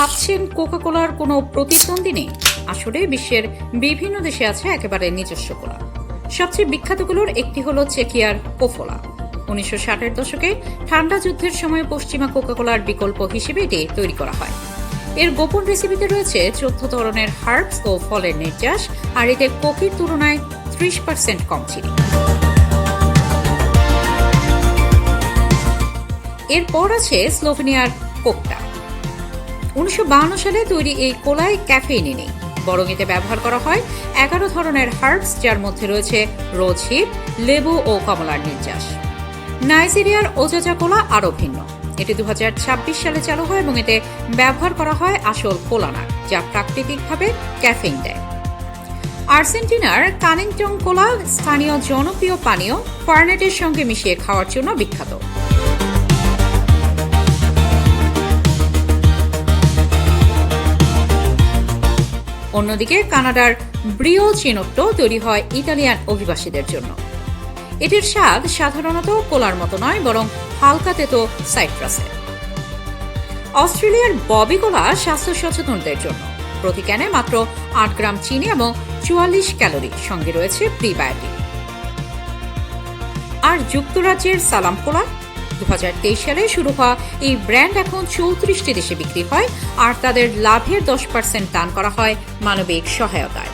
ভাবছেন কোকা কোলার কোনো প্রতিদ্বন্দ্বী নেই? আসলে বিশ্বের বিভিন্ন দেশে আছে একেবারে নিজস্ব কোলা। সবচেয়ে বিখ্যাতগুলোর একটি হলো চেকিয়ার কোফোলা। 1960-এর দশকে ঠান্ডা যুদ্ধের সময় পশ্চিমা কোকা কোলার বিকল্প হিসেবে এটি তৈরি করা হয়। এর গোপন রেসিপিতে রয়েছে 14 ধরনের হার্বস ও ফলের নির্যাস, আর এতে কোকির তুলনায় 30% কম চিনি। এরপর আছে স্লোভেনিয়ার কোকটা। 1952 সালে তৈরি এই কোলায় ক্যাফেইন নেই, বরং এতে ব্যবহার করা হয় 11 ধরনের হার্বস, যার মধ্যে রয়েছে রোজ হিপ, লেবু ও কমলার নির্যাস। নাইজেরিয়ার ওজাজা কোলা আরও ভিন্ন। এটি 2026 সালে চালু হয় এবং এতে ব্যবহার করা হয় আসল কোলানাট, যা প্রাকৃতিকভাবে ক্যাফেইন দেয়। আর্জেন্টিনার কানিংটন কোলা স্থানীয় জনপ্রিয় পানীয় ফার্নেটের সঙ্গে মিশিয়ে খাওয়ার জন্য বিখ্যাত। অন্যদিকে কানাডার ব্রিও চিনোট্টো তৈরি হয় ইতালিয়ান অভিবাসীদের জন্য। এটির স্বাদ সাধারণত কোলার মতো নয়, বরং হালকা তেতো সাইট্রাসের। অস্ট্রেলিয়ার ববি কোলা স্বাস্থ্য সচেতনদের জন্য। প্রতি ক্যানে মাত্র 8 গ্রাম চিনি এবং 44 ক্যালোরি, সঙ্গে রয়েছে প্রিবায়োটিক। আর যুক্তরাজ্যের সালাম কোলা 2023 সালে শুরু হওয়া এই ব্র্যান্ড এখন 34টি দেশে বিক্রি হয়, আর তাদের লাভের 10% দান করা হয় মানবিক সহায়তায়।